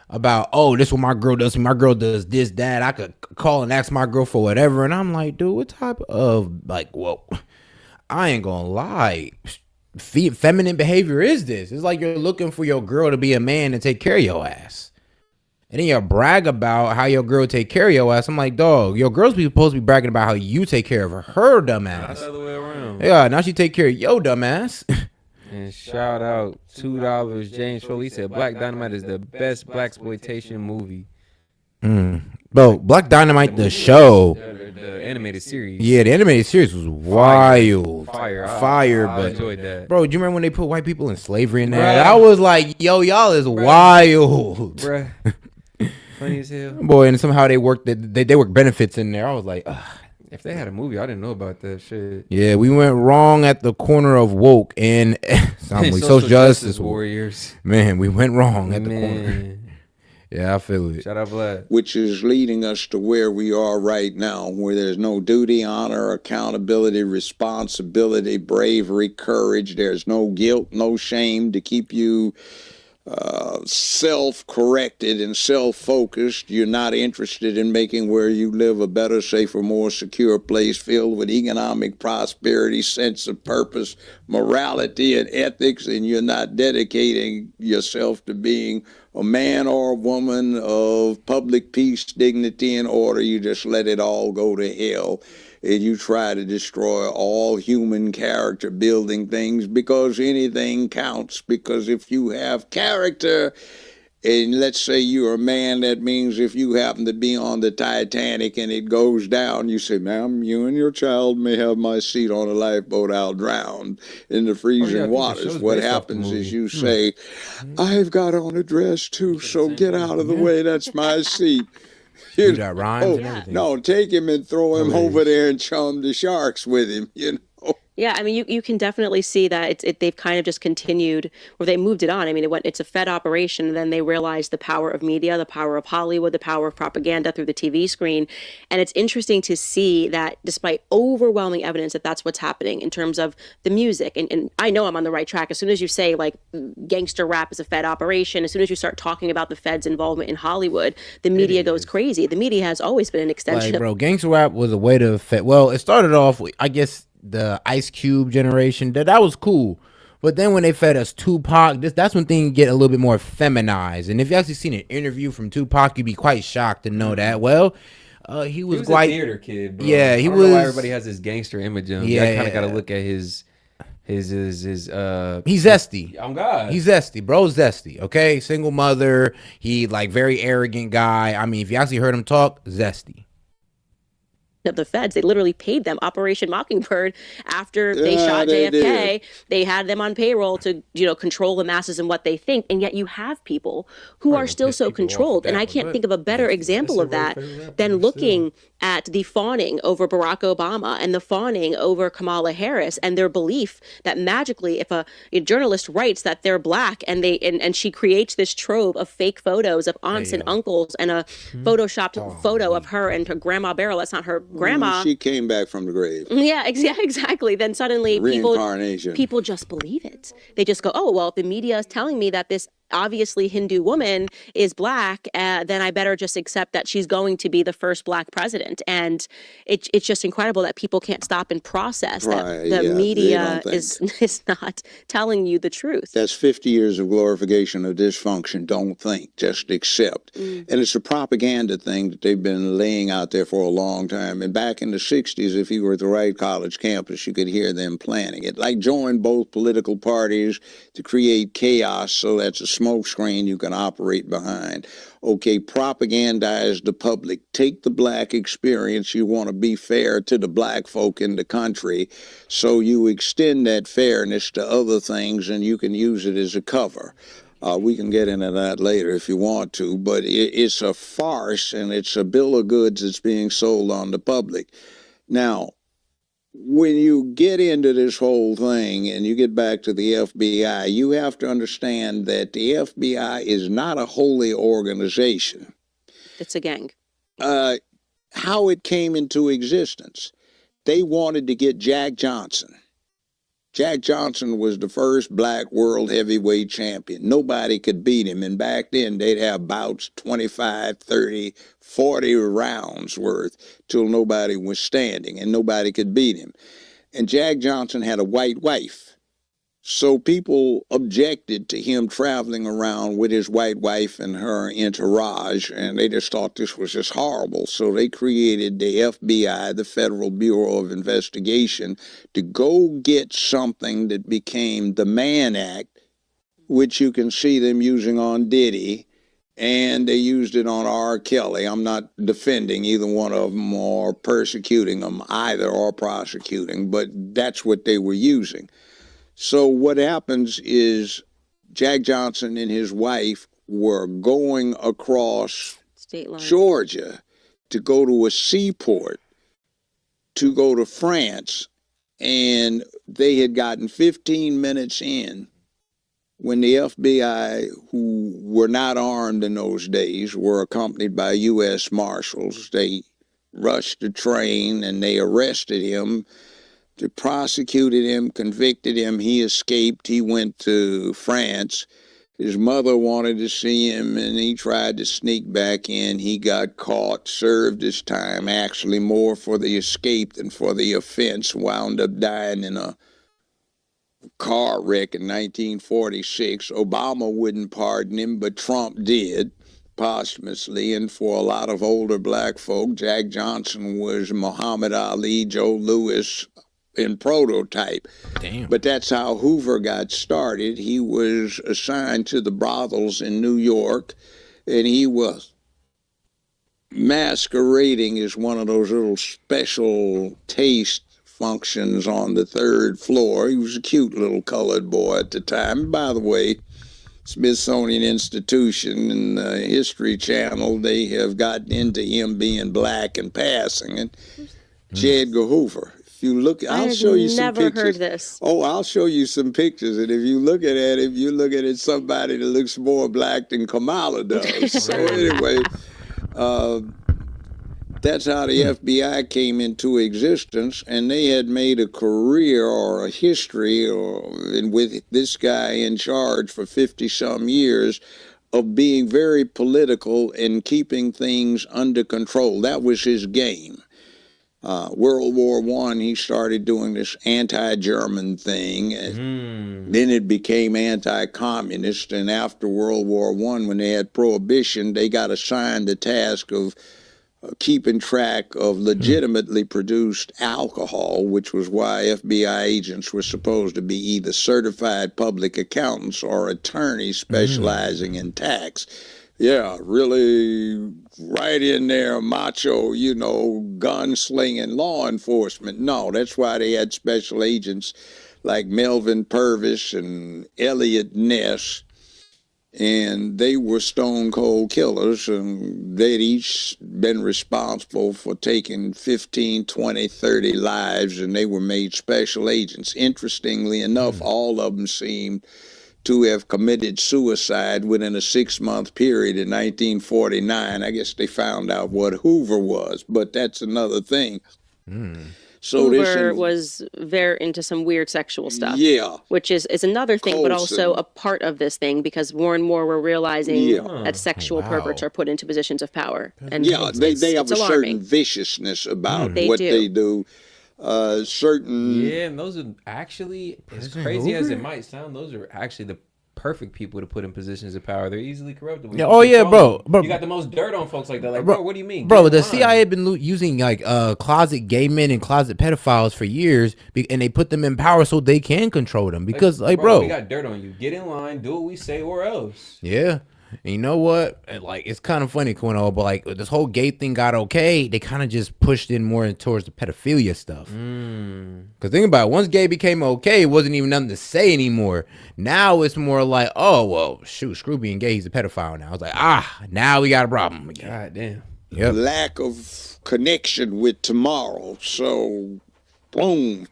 about, oh, this is what my girl does. My girl does this, that. I could call and ask my girl for whatever. And I'm like, dude, what type of, like, whoa, I ain't gonna lie. Feminine behavior is this? It's like you're looking for your girl to be a man and take care of your ass. And then you brag about how your girl take care of your ass. I'm like, dog, your girl's supposed to be bragging about how you take care of her dumb Not ass. the other way around. Yeah, now she take care of your dumb ass. And shout out $2 James Foley. He said Black Dynamite is the best blaxploitation movie. Bro, Black Dynamite, the show. The animated series. Yeah, the animated series was wild. Fire. I But enjoyed that. bro, do you remember when they put white people in slavery in there? I was like, yo, y'all is wild. Bruh. Funny as hell. Boy, and somehow they worked they work benefits in there. I was like, ugh. If they had a movie, I didn't know about that shit. Yeah, we went wrong at the corner of woke and social justice warriors. Man, we went wrong at the corner. Yeah, I feel it. Shout out Vlad. Which is leading us to where we are right now, where there's no duty, honor, accountability, responsibility, bravery, courage. There's no guilt, no shame to keep you self-corrected and self-focused. You're not interested in making where you live a better, safer, more secure place filled with economic prosperity, sense of purpose, morality, and ethics, and you're not dedicating yourself to being a man or a woman of public peace, dignity, and order. You just let it all go to hell. And you try to destroy all human character building things because anything counts. Because if you have character, and let's say you're a man, that means if you happen to be on the Titanic and it goes down, you say, ma'am, you and your child may have my seat on a lifeboat. I'll drown in the freezing waters. What happens is you say, I've got on a dress too, so get out of the way. That's my seat. You got rhymes and everything. No, take him and throw him over there and chum the sharks with him, you know. Yeah, I mean, you can definitely see that they've kind of just continued, or they moved it on. I mean, it's a Fed operation, and then they realized the power of media, the power of Hollywood, the power of propaganda through the TV screen. And it's interesting to see that despite overwhelming evidence that that's what's happening in terms of the music, and I know I'm on the right track. As soon as you say, like, gangster rap is a Fed operation, as soon as you start talking about the Fed's involvement in Hollywood, the media goes crazy. The media has always been an extension of... Bro, gangster rap was a way to... Well, it started off, I guess... the Ice Cube generation, that was cool, but then when they fed us Tupac, that's when things get a little bit more feminized. And if you actually seen an interview from Tupac, you'd be quite shocked to know that. Well, he was like a theater kid, bro. Yeah, he was. Know why everybody has this gangster image of him. Yeah, I kind of got to look at his. He's zesty. Oh God, he's zesty, bro. Zesty. Okay, single mother. He like very arrogant guy. I mean, if you actually heard him talk, zesty. Of the Feds. They literally paid them Operation Mockingbird after they shot JFK. They had them on payroll to, control the masses and what they think. And yet you have people who are still so controlled. And I can't think of a better example of that than looking at the fawning over Barack Obama and the fawning over Kamala Harris and their belief that magically if a journalist writes that they're black and she creates this trove of fake photos of aunts and uncles and a photoshopped photo of her and her grandma Beryl, that's not her grandma. She came back from the grave. Yeah, exactly. Then suddenly people just believe it. They just go, oh, well, if the media is telling me that this obviously Hindu woman is black, then I better just accept that she's going to be the first black president. And it's just incredible that people can't stop and process that the media is not telling you the truth. That's 50 years of glorification of dysfunction. Don't think, just accept. And it's a propaganda thing that they've been laying out there for a long time. And back in the 60s, if you were at the right college campus, you could hear them planning it. Like join both political parties to create chaos, so that's a smoke screen you can operate behind. Okay, propagandize the public. Take the black experience. You want to be fair to the black folk in the country, so you extend that fairness to other things and you can use it as a cover. We can get into that later if you want to, but it's a farce and it's a bill of goods that's being sold on the public. Now, when you get into this whole thing and you get back to the FBI, you have to understand that the FBI is not a holy organization. It's a gang. How it came into existence. They wanted to get Jack Johnson. Jack Johnson was the first black world heavyweight champion. Nobody could beat him. And back then, they'd have bouts 25, 30, 40 rounds worth till nobody was standing and nobody could beat him. And Jack Johnson had a white wife. So people objected to him traveling around with his white wife and her entourage, and they just thought this was just horrible. So they created the FBI, the Federal Bureau of Investigation, to go get something that became the Mann Act, which you can see them using on Diddy, and they used it on R. Kelly. I'm not defending either one of them or persecuting them either or prosecuting, but that's what they were using. So what happens is Jack Johnson and his wife were going across State line. Georgia to go to a seaport to go to France, and they had gotten 15 minutes in when the FBI, who were not armed in those days, were accompanied by U.S. Marshals. They rushed the train and they arrested him. They prosecuted him, convicted him. He escaped. He went to France. His mother wanted to see him, and he tried to sneak back in. He got caught, served his time, actually more for the escape than for the offense, wound up dying in a car wreck in 1946. Obama wouldn't pardon him, but Trump did posthumously. And for a lot of older black folk, Jack Johnson was Muhammad Ali, Joe Louis, in prototype. Damn. But that's how Hoover got started. He was assigned to the brothels in New York, and he was masquerading as one of those little special taste functions on the third floor. He was a cute little colored boy at the time. By the way, Smithsonian Institution and the History Channel, they have gotten into him being black and passing. And J. Edgar Hoover. If you look, I'll show you some pictures. I've never heard this. Oh, I'll show you some pictures, and if you look at him, you look at it somebody that looks more black than Kamala does. So anyway, that's how the FBI came into existence, and they had made a career or a history, and with this guy in charge for 50-some years, of being very political and keeping things under control. That was his game. World War I, he started doing this anti-German thing, and then it became anti-communist, and after World War I, when they had prohibition, they got assigned the task of keeping track of legitimately produced alcohol, which was why FBI agents were supposed to be either certified public accountants or attorneys specializing in tax. Yeah, really right in there, macho, gun-slinging law enforcement. No, that's why they had special agents like Melvin Purvis and Elliot Ness, and they were stone-cold killers, and they'd each been responsible for taking 15, 20, 30 lives, and they were made special agents. Interestingly enough, all of them seemed to have committed suicide within a 6-month period in 1949. I guess they found out what Hoover was, but that's another thing. So Hoover was very into some weird sexual stuff. Yeah. Which is another thing, but Colson. also a part of this thing, because more and more we're realizing that sexual perverts are put into positions of power. And Yeah, they have it's a certain alarming. viciousness about They what do. they do. Certain Yeah, and those are actually, as crazy as it might sound, those are actually the perfect people to put in positions of power. They're easily corruptible. Yeah, oh yeah, bro. You got the most dirt on folks like that. Like, bro, what do you mean? Bro, Get the in line. CIA had been using like closet gay men and closet pedophiles for years, and they put them in power so they can control them. Because, bro, we got dirt on you. Get in line, do what we say, or else. yeah. And you know what? Like, it's kind of funny, Quino, but like this whole gay thing got okay. They kind of just pushed in more towards the pedophilia stuff. Because think about it, once gay became okay, it wasn't even nothing to say anymore. Now it's more like, oh, well, shoot, screw being gay, he's a pedophile now. It's like, now we got a problem again. God damn. Yep. lack of connection with tomorrow. So, boom,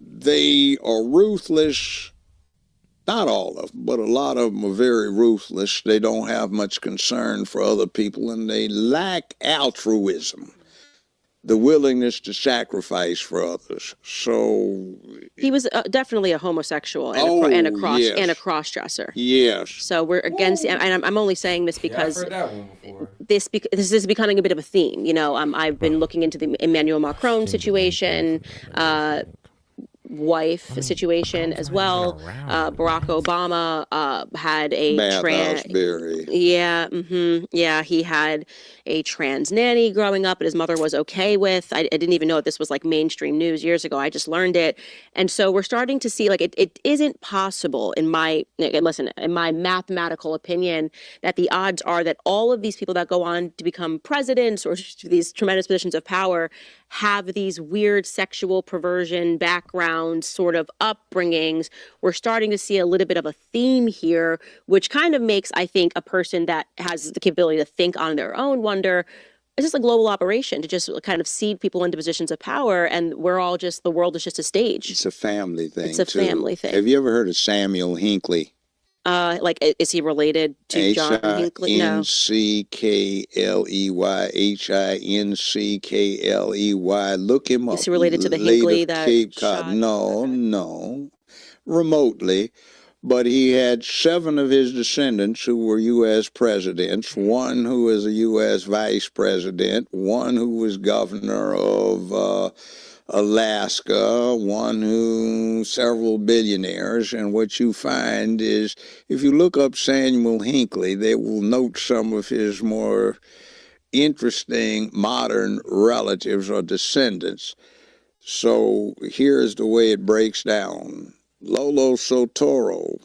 they are ruthless. Not all of them, but a lot of them are very ruthless. They don't have much concern for other people, and they lack altruism. the willingness to sacrifice for others. So he was definitely a homosexual and a cross dresser. Yes. So we're against, and I'm only saying this because I've heard that one before. This is becoming a bit of a theme. You know, I've been looking into the Emmanuel Macron situation, wife situation as well. Barack Obama had a he had a trans nanny growing up that his mother was okay with. I didn't even know that this was like mainstream news years ago. I just learned it. And so we're starting to see like it isn't possible in my mathematical opinion that the odds are that all of these people that go on to become presidents or to these tremendous positions of power have these weird sexual perversion backgrounds, sort of upbringings. We're starting to see a little bit of a theme here, which kind of makes, I think, a person that has the capability to think on their own wonder, it's just a global operation to just kind of seed people into positions of power, and we're all just, the world is just a stage. It's a family thing. It's a family thing. Have you ever heard of Samuel Hinckley? Like, is he related to John Hinckley? No. Hinkley. Look him up. Is he related to the Hinckley that Cape shot? Cod? No, remotely. But he had 7 of his descendants who were U.S. presidents, 1 who was a U.S. vice president, 1 who was governor of Alaska, 1 who, several billionaires. And what you find is, if you look up Samuel Hinckley, they will note some of his more interesting modern relatives or descendants. So here's the way it breaks down. Lolo Soetoro.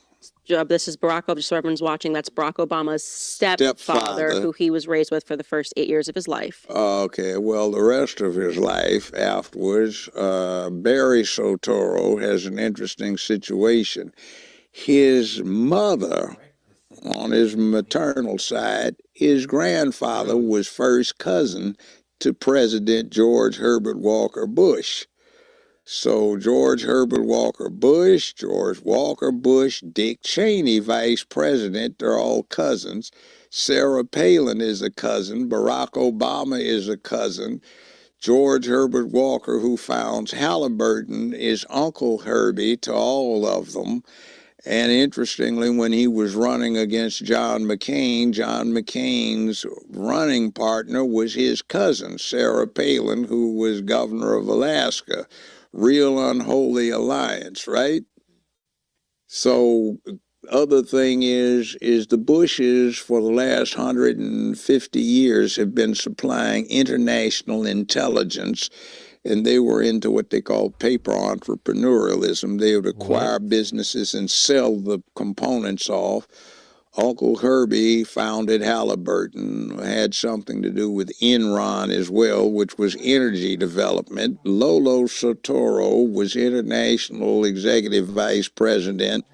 This is Barack Obama, just so everyone's watching, that's Barack Obama's stepfather, who he was raised with for the first 8 years of his life. Okay, well, the rest of his life afterwards, Barry Soetoro has an interesting situation. His mother, on his maternal side, his grandfather was first cousin to President George Herbert Walker Bush. So George Herbert Walker Bush, Dick Cheney, vice president, they're all cousins. Sarah Palin is a cousin. Barack Obama is a cousin. George Herbert Walker, who founds Halliburton, is Uncle Herbie to all of them. And interestingly, when he was running against John McCain's running partner was his cousin, Sarah Palin, who was governor of Alaska. Real unholy alliance, right? So other thing is the Bushes for the last 150 years have been supplying international intelligence, and they were into what they call paper entrepreneurialism. They would acquire businesses and sell the components off. Uncle Herbie founded Halliburton, had something to do with Enron as well, which was energy development. Lolo Soetoro was international executive vice president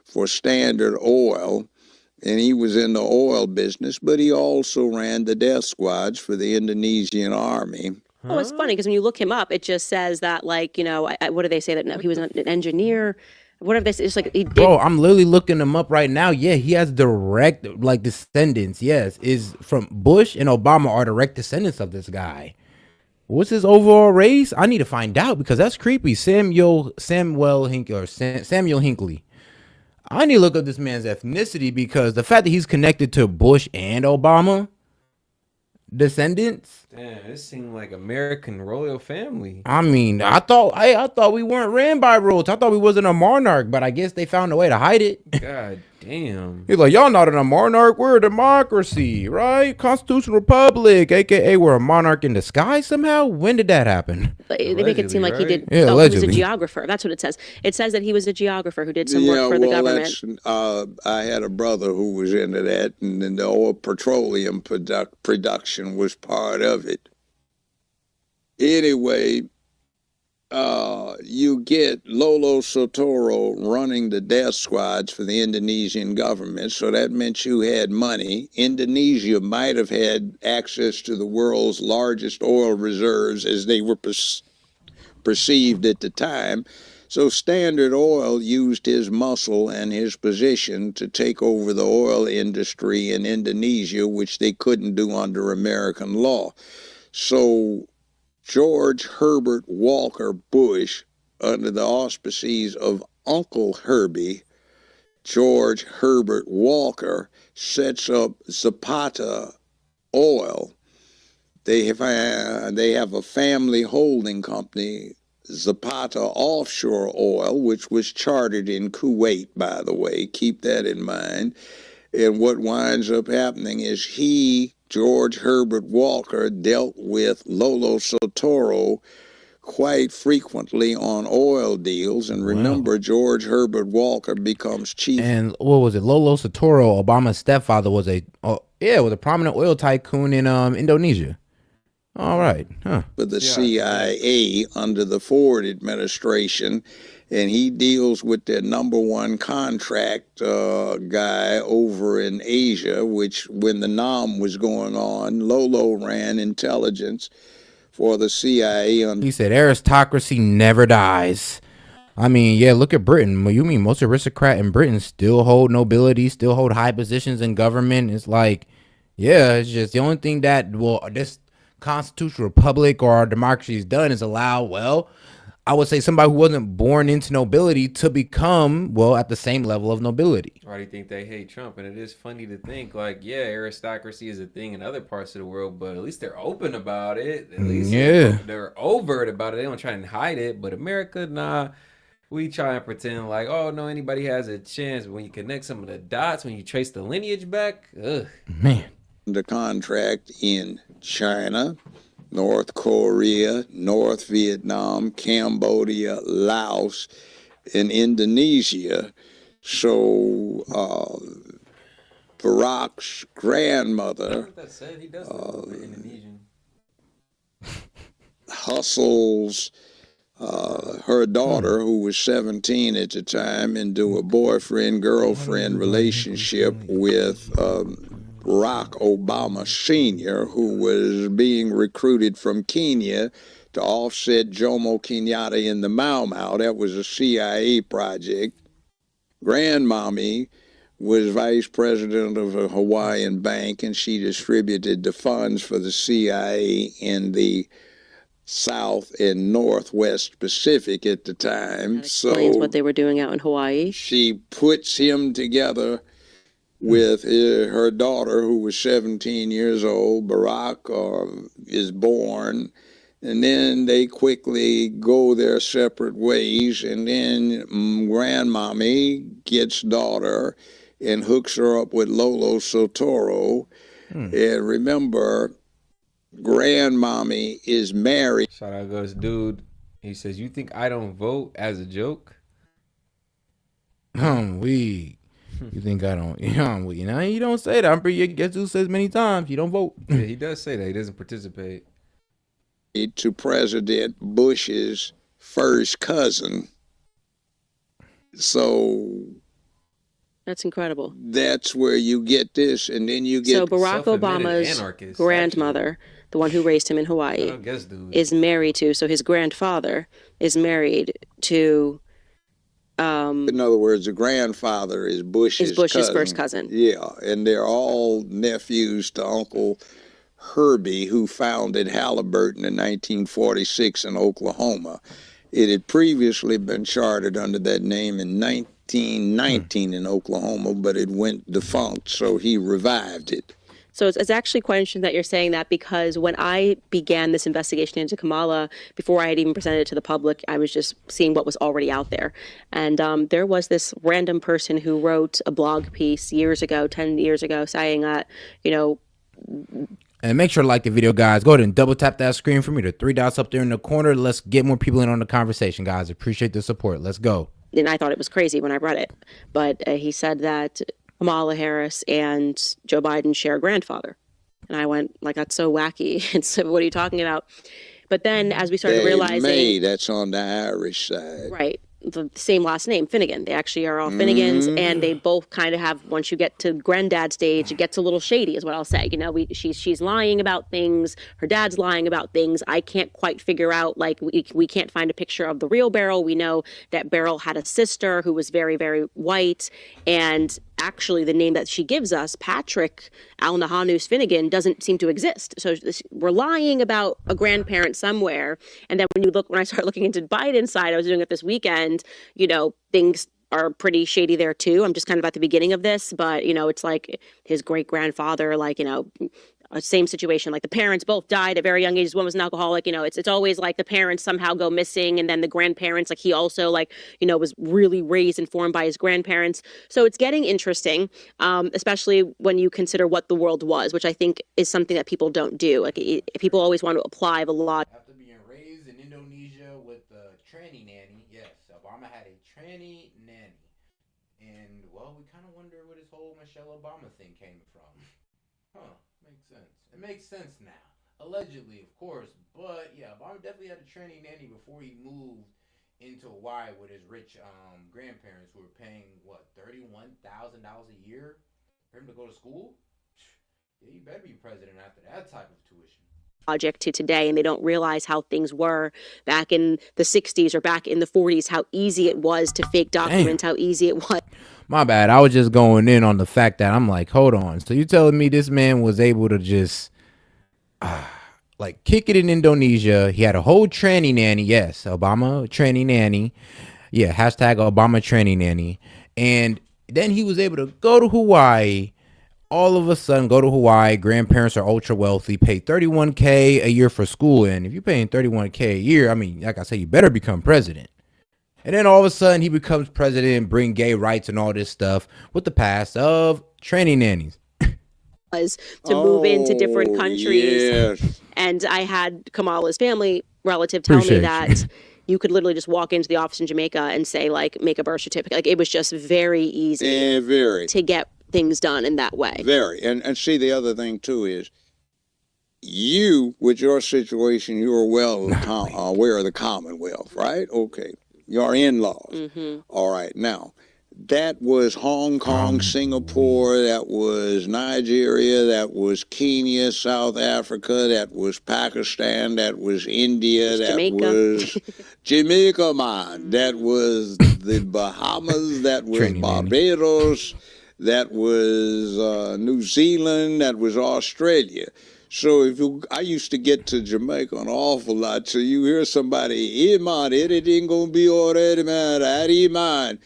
for Standard Oil, and he was in the oil business, but he also ran the death squads for the Indonesian army. Oh, it's funny because when you look him up, it just says that, like, you know, what do they say that no, he was an engineer? Whatever this is, like he did. Bro, I'm literally looking him up right now. Yeah, he has direct descendants. Yes, is from Bush and Obama are direct descendants of this guy. What's his overall race? I need to find out because that's creepy. Samuel Hinckley. I need to look up this man's ethnicity because the fact that he's connected to Bush and Obama descendants. Damn, this seemed like American royal family. I mean, I thought we weren't ran by royalty. I thought we wasn't a monarch, but I guess they found a way to hide it. God damn. He's like, y'all not in a monarch. We're a democracy, right? Constitutional republic, aka we're a monarch in disguise somehow. When did that happen? They make it seem like he did. Yeah, he allegedly. was a geographer. That's what it says. It says that he was a geographer who did some work for the government. I had a brother who was into that, and then the oil petroleum production was part of it. Anyway, you get Lolo Soetoro running the death squads for the Indonesian government, so that meant you had money. Indonesia might have had access to the world's largest oil reserves as they were perceived at the time. So Standard Oil used his muscle and his position to take over the oil industry in Indonesia, which they couldn't do under American law. So George Herbert Walker Bush, under the auspices of Uncle Herbie, George Herbert Walker, sets up Zapata Oil. They have a family holding company, Zapata Offshore Oil, which was chartered in Kuwait, by the way. Keep that in mind. And what winds up happening is George Herbert Walker, dealt with Lolo Soetoro quite frequently on oil deals. And remember, George Herbert Walker becomes chief. And what was it? Lolo Soetoro, Obama's stepfather, was a prominent oil tycoon in Indonesia. All right, For the CIA under the Ford administration, and he deals with their number one contract guy over in Asia, which when the NAM was going on, Lolo ran intelligence for the CIA. He said aristocracy never dies. I mean, yeah, look at Britain. You mean most aristocrats in Britain still hold nobility, still hold high positions in government? It's like, yeah, it's just the only thing that this constitutional republic or our democracy has done is allow, well, I would say somebody who wasn't born into nobility to become, well, at the same level of nobility. Why do you think they hate Trump? And it is funny to think, like, yeah, aristocracy is a thing in other parts of the world, but at least they're open about it. At least they're overt about it. They don't try and hide it. But America, nah, we try and pretend like, oh, no, anybody has a chance. But when you connect some of the dots, when you trace the lineage back, man. The contract in China, North Korea, North Vietnam, Cambodia, Laos, and Indonesia. So Barack's grandmother hustles her daughter, who was 17 at the time, into a boyfriend-girlfriend relationship with Barack Obama Sr., who was being recruited from Kenya to offset Jomo Kenyatta in the Mau Mau. That was a CIA project. Grandmommy was vice president of a Hawaiian bank, and she distributed the funds for the CIA in the South and Northwest Pacific at the time. That explains what they were doing out in Hawaii. She puts him together with her daughter, who was 17 years old. Barack is born, and then they quickly go their separate ways, and then grandmommy gets daughter and hooks her up with Lolo Soetoro. And remember, grandmommy is married. Shout out goes dude. He says, "You think I don't vote as a joke?" You think I don't? You know, you don't say that. I'm pretty. Guess who says many times you don't vote? Yeah, he does say that. He doesn't participate. To President Bush's first cousin. So that's incredible. That's where you get this, and then you get. So Barack Obama's grandmother, the one who raised him in Hawaii, is married to. So his grandfather is married to. In other words, the grandfather is Bush's cousin. First cousin. Yeah, and they're all nephews to Uncle Herbie, who founded Halliburton in 1946 in Oklahoma. It had previously been chartered under that name in 1919 in Oklahoma, but it went defunct, so he revived it. So it's actually quite interesting that you're saying that, because when I began this investigation into Kamala, before I had even presented it to the public, I was just seeing what was already out there. And there was this random person who wrote a blog piece 10 years ago, saying that, And make sure to like the video, guys. Go ahead and double tap that screen for me. The 3 dots up there in the corner. Let's get more people in on the conversation, guys. Appreciate the support. Let's go. And I thought it was crazy when I read it. But he said that Kamala Harris and Joe Biden share a grandfather. And I went, like, that's so wacky. And so what are you talking about? But then as we started realizing... that's on the Irish side. Right. The same last name, Finnegan. They actually are all Finnegans, and they both kind of have, once you get to granddad stage, it gets a little shady is what I'll say. She's lying about things. Her dad's lying about things. I can't quite figure out, like, we can't find a picture of the real Beryl. We know that Beryl had a sister who was very, very white, and actually the name that she gives us, Patrick Al-Nahanus Finnegan, doesn't seem to exist. So we're lying about a grandparent somewhere. And then when I started looking into Biden's side, I was doing it this weekend, things are pretty shady there too. I'm just kind of at the beginning of this, but it's like his great grandfather, same situation. Like the parents both died at very young ages. One was an alcoholic. It's always like the parents somehow go missing, and then the grandparents, like he also was really raised and formed by his grandparents. So it's getting interesting, especially when you consider what the world was, which I think is something that people don't do. Like people always want to apply the law. After being raised in Indonesia with a tranny nanny, yes, Obama had a tranny nanny, and well, we kind of wonder where this whole Michelle Obama thing came from. Huh. Makes sense. It makes sense now. Allegedly, of course. But yeah, Obama definitely had a tranny nanny before he moved into Hawaii with his rich grandparents who were paying, $31,000 a year for him to go to school? Yeah, you better be president after that type of tuition. Project to today, and they don't realize how things were back in the 60s or back in the 40s, how easy it was to fake documents, how easy it was. My bad. I was just going in on the fact that I'm like, hold on. So you telling me this man was able to just kick it in Indonesia? He had a whole tranny nanny. Yes, Obama tranny nanny. Yeah, hashtag Obama tranny nanny. And then he was able to go to Hawaii. All of a sudden, go to Hawaii. Grandparents are ultra wealthy. Pay $31K a year for school. And if you're paying $31K a year, I mean, like I said, you better become president. And then all of a sudden he becomes president, bring gay rights and all this stuff with the past of tranny nannies. To move into different countries. Yes. And I had Kamala's family relative tell me that you could literally just walk into the office in Jamaica and say, make a birth certificate. It was just very easy to get things done in that way. Very. And see, the other thing, too, is you, with your situation, you are well aware of the Commonwealth, right? Okay. Your in-laws. Mm-hmm. All right. Now, that was Hong Kong, Singapore, that was Nigeria, that was Kenya, South Africa, that was Pakistan, that was India, that was Jamaica, man. That was the Bahamas, that was Barbados, that was New Zealand, that was Australia. So I used to get to Jamaica an awful lot. So you hear somebody, hey man, everything gonna be all right, man. How do you mind?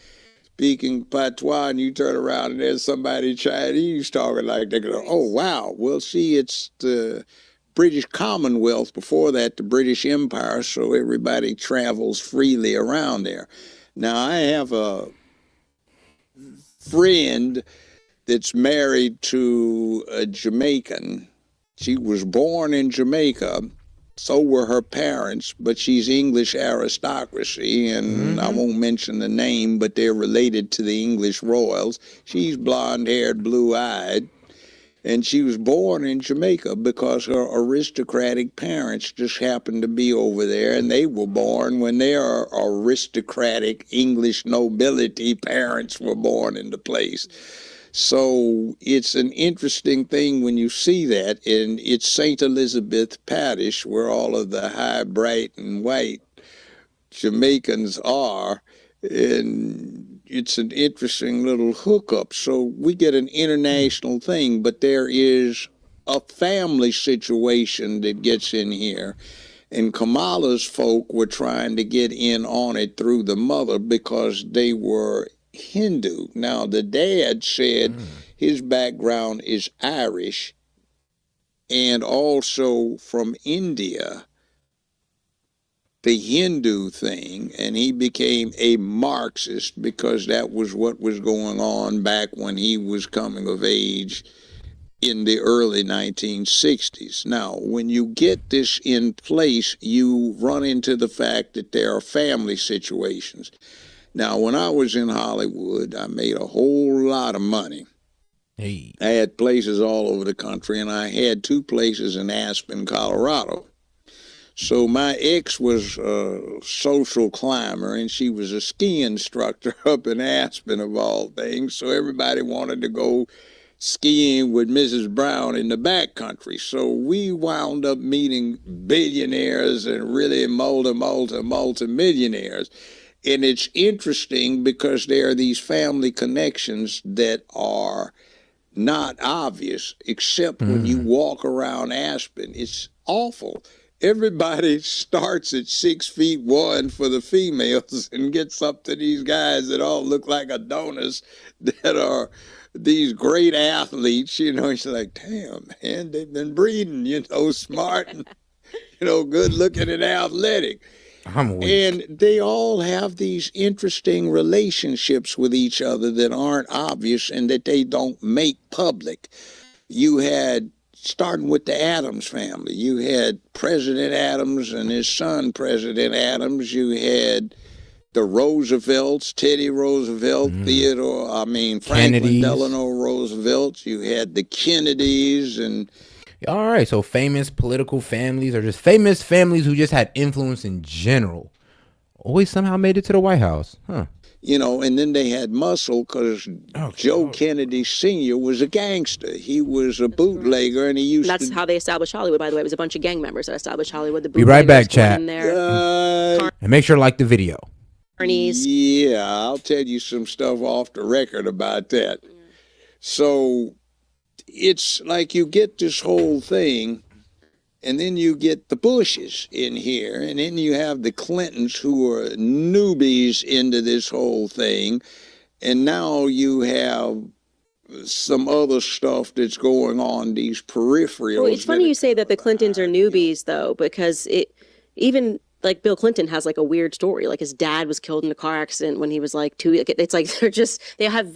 Speaking patois, and you turn around and there's somebody Chinese talking like they go, oh wow. Well, see, it's the British Commonwealth, before that the British Empire, so everybody travels freely around there. Now I have a friend that's married to a Jamaican. She was born in Jamaica, so were her parents, but she's English aristocracy, and I won't mention the name, but they're related to the English royals. She's blonde-haired, blue-eyed, and she was born in Jamaica because her aristocratic parents just happened to be over there, and they were born when their aristocratic English nobility parents were born in the place. So it's an interesting thing when you see that, and it's St. Elizabeth Parish where all of the high, bright, and white Jamaicans are, and it's an interesting little hookup. So we get an international thing, but there is a family situation that gets in here, and Kamala's folk were trying to get in on it through the mother because they were Hindu. Now, the dad said his background is Irish and also from India, the Hindu thing, and he became a Marxist because that was what was going on back when he was coming of age in the early 1960s. Now, when you get this in place, you run into the fact that there are family situations. Now, when I was in Hollywood, I made a whole lot of money. Hey. I had places all over the country, and I had 2 places in Aspen, Colorado. So my ex was a social climber, and she was a ski instructor up in Aspen, of all things. So everybody wanted to go skiing with Mrs. Brown in the backcountry. So we wound up meeting billionaires and really multi-millionaires. And it's interesting because there are these family connections that are not obvious, except when you walk around Aspen. It's awful. Everybody starts at 6'1" for the females and gets up to these guys that all look like Adonis that are these great athletes. It's like, damn, man, they've been breeding, smart and, good looking and athletic. I'm weak. And they all have these interesting relationships with each other that aren't obvious and that they don't make public. You had, starting with the Adams family, you had President Adams and his son, President Adams. You had the Roosevelts, Teddy Roosevelt, Franklin Kennedys. Delano Roosevelt. You had the Kennedys and... All right, so famous political families or just famous families who just had influence in general always somehow made it to the White House. Huh. And then they had muscle because Joe Kennedy Sr. was a gangster. He was a bootlegger, and he used That's how they established Hollywood, by the way. It was a bunch of gang members that established Hollywood. The Be right back, chat. And make sure to like the video. Yeah, I'll tell you some stuff off the record about that. So it's like you get this whole thing, and then you get the Bushes in here, and then you have the Clintons who are newbies into this whole thing, and now you have some other stuff that's going on, these peripherals. Well, it's funny you say that the Clintons are newbies, though, because even like Bill Clinton has like a weird story. Like his dad was killed in a car accident when he was like 2. It's like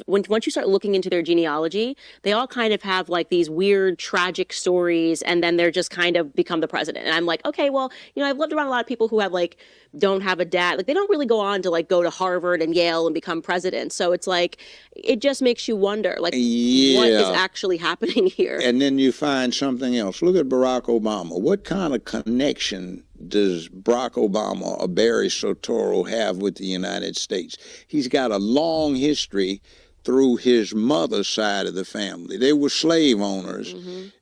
once you start looking into their genealogy, they all kind of have like these weird tragic stories, and then they're just kind of become the president. And I'm like, okay, well, I've lived around a lot of people who have like don't have a dad. Like they don't really go on to like go to Harvard and Yale and become president. So it's like it just makes you wonder like what is actually happening here. And then you find something else. Look at Barack Obama. What kind of connection does Barack Obama or Barry Soetoro have with the United States? He's got a long history through his mother's side of the family. They were slave owners,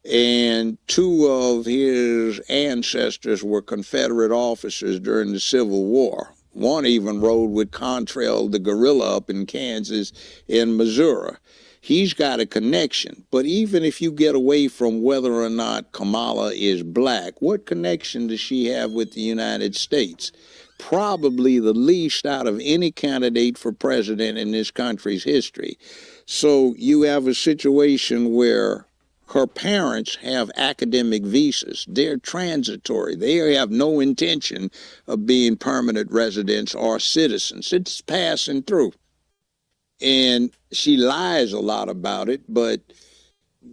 and 2 of his ancestors were Confederate officers during the Civil War. One even rode with Cantrell, the guerrilla up in Kansas and Missouri. He's got a connection. But even if you get away from whether or not Kamala is black, what connection does she have with the United States? Probably the least out of any candidate for president in this country's history. So you have a situation where her parents have academic visas. They're transitory. They have no intention of being permanent residents or citizens. It's passing through. And she lies a lot about it, but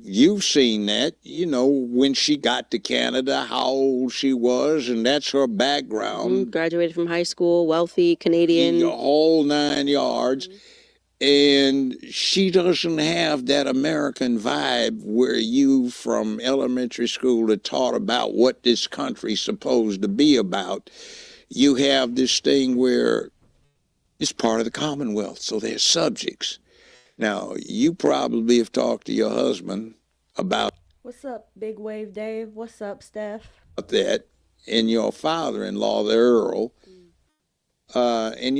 you've seen that, when she got to Canada, how old she was, and that's her background. Graduated from high school, wealthy, Canadian. The whole 9 yards. And she doesn't have that American vibe where you from elementary school are taught about what this country's supposed to be about. You have this thing where it's part of the Commonwealth, so they're subjects. Now, you probably have talked to your husband about... What's up, Big Wave Dave? What's up, Steph? ...that, and your father-in-law, the Earl. And,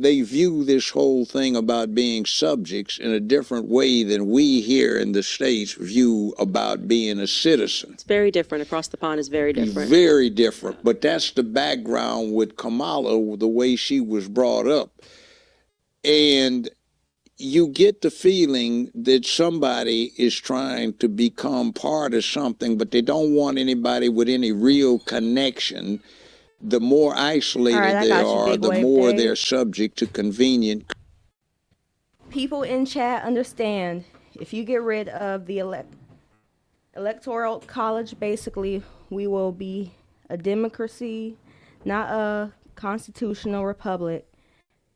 they view this whole thing about being subjects in a different way than we here in the States view about being a citizen. It's very different. Across the pond is very different. Very different. But that's the background with Kamala, the way she was brought up. And you get the feeling that somebody is trying to become part of something, but they don't want anybody with any real connection. The more isolated they are, the more they're subject to convenient. People in chat understand, if you get rid of the Electoral College, basically we will be a democracy, not a constitutional republic.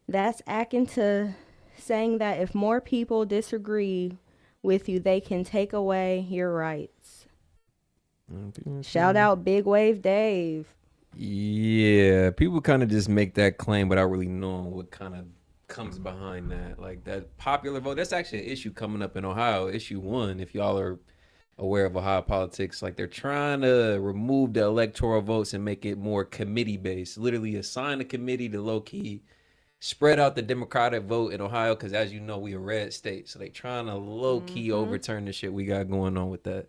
That's akin to saying that if more people disagree with you, they can take away your rights. Shout out Big Wave Dave. Yeah, people kind of just make that claim without really knowing what kind of comes behind that. Like that popular vote, that's actually an issue coming up in Ohio, issue 1, if y'all are aware of Ohio politics. Like they're trying to remove the electoral votes and make it more committee based. Literally assign a committee to low key spread out the Democratic vote in Ohio, because as you know, we a red state. So they trying to low key overturn the shit we got going on with that.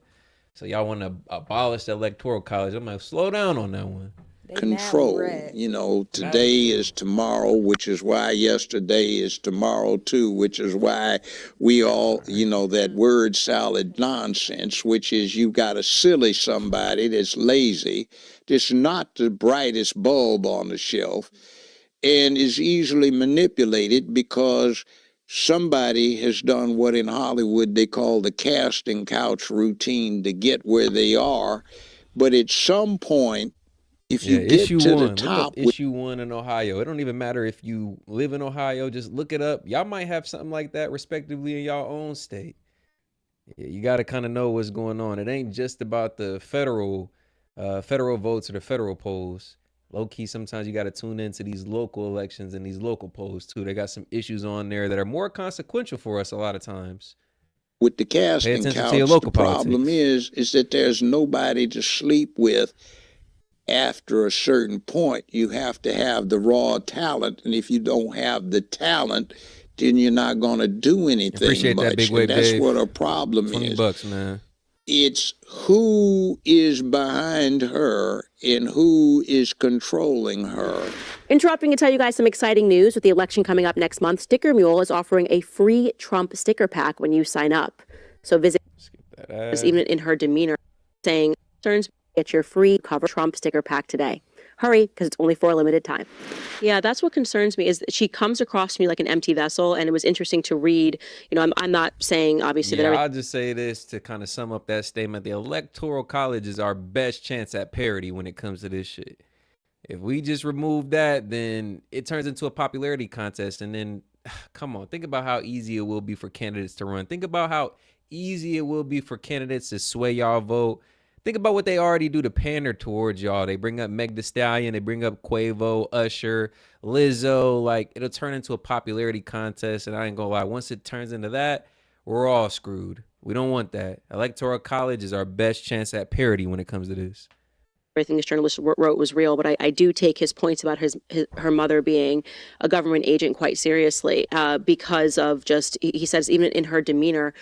So y'all want to abolish the Electoral College. I'm gonna slow down on that one. Control. You know, today is tomorrow, which is why yesterday is tomorrow too, which is why we all, you know, that word salad nonsense, which is you got a silly somebody that's lazy, that's not the brightest bulb on the shelf, and is easily manipulated because somebody has done what in Hollywood they call the casting couch routine to get where they are. But at some point, if you get issue to one. the top, Look up issue 1 in Ohio. It don't even matter if you live in Ohio. Just look it up. Y'all might have something like that, respectively, in y'all own state. Yeah, you got to kind of know what's going on. It ain't just about the federal votes or the federal polls. Low key, sometimes you got to tune into these local elections and these local polls too. They got some issues on there that are more consequential for us a lot of times. with the casting couch, the problem is that there's nobody to sleep with. After a certain point, you have to have the raw talent, and if you don't have the talent, then you're not going to do anything. Appreciate much. That big wave, and that's Dave. what a problem is. $20, man. It's who is behind her and who is controlling her. Interrupting to tell you guys some exciting news. With the election coming up next month, Sticker Mule is offering a free Trump sticker pack when you sign up. So visit, even in her demeanor, saying, concerns, get your free cover Trump sticker pack today. Hurry, because it's only for a limited time. Yeah, that's what concerns me, is that she comes across to me like an empty vessel, and it was interesting to read. You know, I'm not saying, obviously, that I'll just say this to kind of sum up that statement. The Electoral College is our best chance at parity when it comes to this shit. If we just remove that, then it turns into a popularity contest, and then, come on, think about how easy it will be for candidates to run. Think about how easy it will be for candidates to sway y'all vote. Think about what they already do to pander towards y'all. They bring up Meg Thee Stallion, they bring up Quavo, Usher, Lizzo. Like, it'll turn into a popularity contest, and I ain't gonna lie, once it turns into that, we're all screwed. We don't want that. Electoral College is our best chance at parity when it comes to this. Everything this journalist wrote was real, but I do take his points about her mother being a government agent quite seriously, because of just, he says, even in her demeanor,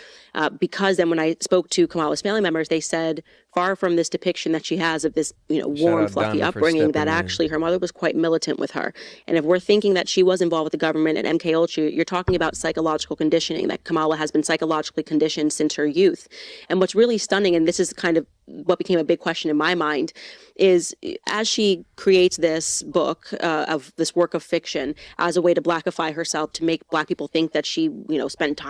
because then when I spoke to Kamala's family members, they said, far from this depiction that she has of this, you know, warm, fluffy upbringing, that actually her mother was quite militant with her. And if we're thinking that she was involved with the government and MK Ultra, you're talking about psychological conditioning, that Kamala has been psychologically conditioned since her youth. And what's really stunning, and this is kind of what became a big question in my mind, is as she creates this book, of this work of fiction as a way to blackify herself, to make Black people think that she, you know, spent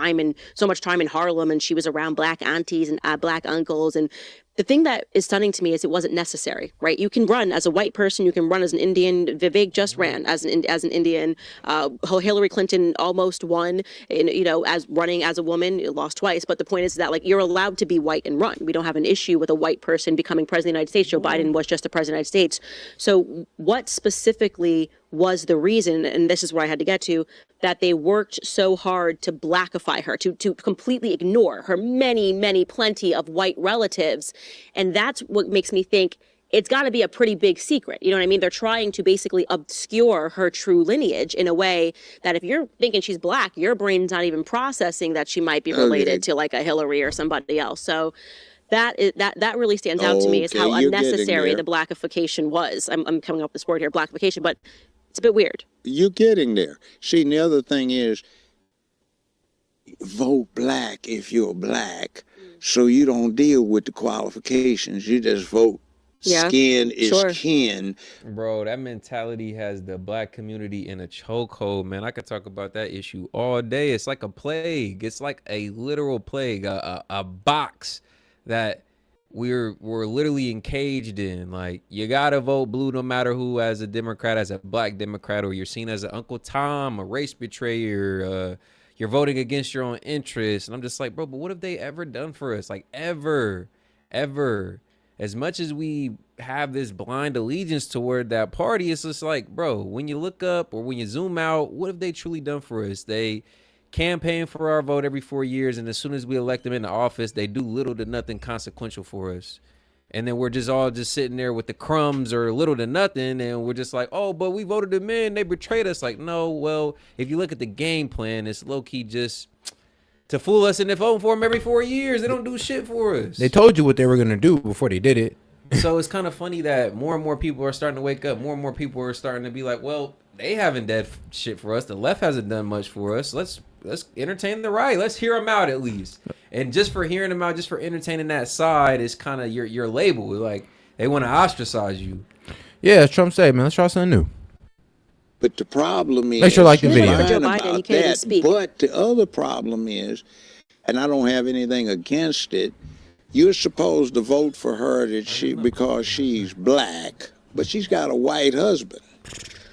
so much time in Harlem, and she was around Black aunties and Black uncles. And the thing that is stunning to me is it wasn't necessary, right? You can run as a white person, you can run as an Indian. Vivek just ran as an Indian. Hillary Clinton almost won, you know, as running as a woman, lost twice. But the point is that, like, you're allowed to be white and run. We don't have an issue with a white person becoming president of the United States. Joe Biden was just the president of the United States. So what specifically was the reason, and this is where I had to get to, that they worked so hard to blackify her, to completely ignore her plenty of white relatives? And that's what makes me think it's got to be a pretty big secret. You know what I mean? They're trying to basically obscure her true lineage in a way that if you're thinking she's Black, your brain's not even processing that she might be related to like a Hillary or somebody else. So that really stands out to me, is how unnecessary the blackification was. I'm coming up with this word here, blackification, but it's a bit weird. You're getting there. See, and the other thing is, vote Black if you're Black, so you don't deal with the qualifications. You just vote. Skin is kin. Bro, that mentality has the Black community in a chokehold, man. I could talk about that issue all day. It's like a plague. It's like a literal plague, a box that we're literally encaged in. Like, you gotta vote blue no matter who, as a Democrat, as a Black Democrat, or you're seen as an Uncle Tom, a race betrayer, you're voting against your own interests. And I'm just like, bro, but what have they ever done for us? Like, ever. As much as we have this blind allegiance toward that party, it's just like, bro, when you look up or when you zoom out, what have they truly done for us? They campaign for our vote every 4 years, and as soon as we elect them into office, they do little to nothing consequential for us. And then we're just all just sitting there with the crumbs or little to nothing, and we're just like, oh, but we voted them in, they betrayed us. Like, no, well, if you look at the game plan, it's low-key just to fool us into voting for them every 4 years. They don't do shit for us. They told you what they were going to do before they did it. So it's kind of funny that more and more people are starting to wake up. More and more people are starting to be like, well, they haven't done shit for us. The left hasn't done much for us. Let's entertain the right. Let's hear them out at least. And just for hearing them out, just for entertaining that side is kind of your label. Like, they want to ostracize you. Yeah, as Trump said, man, let's try something new. But the problem is, make sure you like the video. Joe Biden, he can't even speak. But the other problem is, and I don't have anything against it, you're supposed to vote for her because she's black, but she's got a white husband.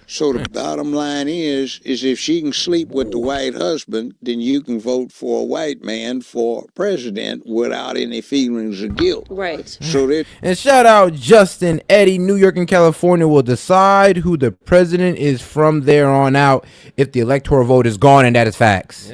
So the bottom line is if she can sleep with the white husband, then you can vote for a white man for president without any feelings of guilt. Right. So that. And shout out Justin, Eddie, New York and California will decide who the president is from there on out if the electoral vote is gone, and that is facts.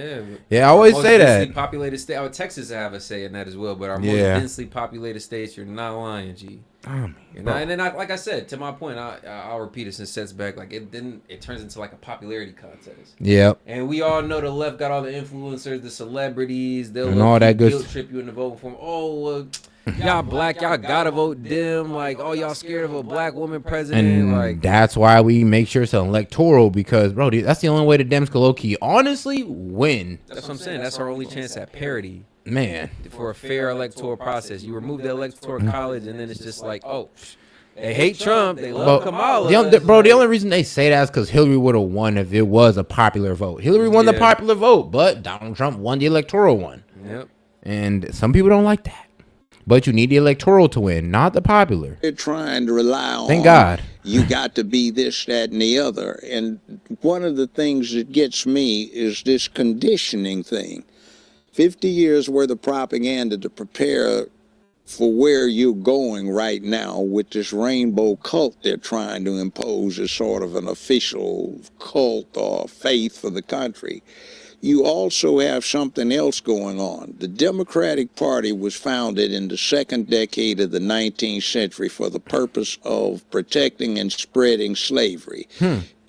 Yeah, I always say that. Populated state. Oh, Texas have a say in that as well, but our most densely populated states, you're not lying, G. And then, like I said, to my point, I'll repeat it since sets back. Like it turns into like a popularity contest. Yep. And we all know the left got all the influencers, the celebrities. They'll all that good guilt trip you into voting for them. Oh, y'all black, y'all gotta vote them. Like, oh, y'all scared of a black woman president. And like that's why we make sure it's an electoral, because bro, that's the only way the Dems can low key honestly win. That's what I'm saying. That's our only chance at parity. Man, for a fair electoral process, you remove the electoral college, and then it's just like, oh, they hate Trump, they love Kamala. The only reason they say that is because Hillary would have won if it was a popular vote. Hillary won the popular vote, but Donald Trump won the electoral one. Yep. And some people don't like that. But you need the electoral to win, not the popular. They're trying to rely on. Thank God. You got to be this, that, and the other. And one of the things that gets me is this conditioning thing. 50 years worth of propaganda to prepare for where you're going right now with this rainbow cult they're trying to impose as sort of an official cult or faith for the country. You also have something else going on. The Democratic Party was founded in the second decade of the 19th century for the purpose of protecting and spreading slavery.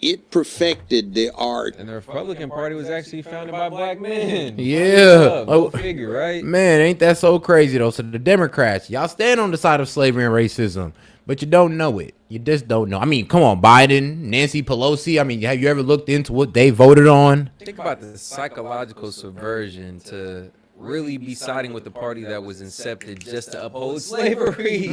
It perfected the art. And the Republican Party was actually founded by black men. Yeah. Go figure, right? Man, ain't that so crazy, though? So the Democrats, y'all stand on the side of slavery and racism, but you don't know it. You just don't know. I mean, come on, Biden, Nancy Pelosi. I mean, have you ever looked into what they voted on? Think about the psychological subversion to really be siding with the party that was incepted just to uphold slavery.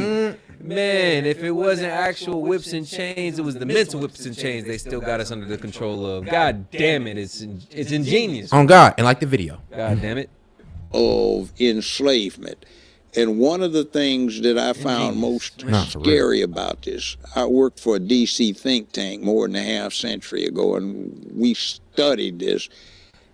Man, if it wasn't actual whips and chains, it was the mental whips and chains they still got us under the control of. God damn it, it's ingenious. On God, and like the video. God damn it. Of enslavement. And one of the things that I found most scary about this, I worked for a D.C. think tank more than a half century ago, and we studied this.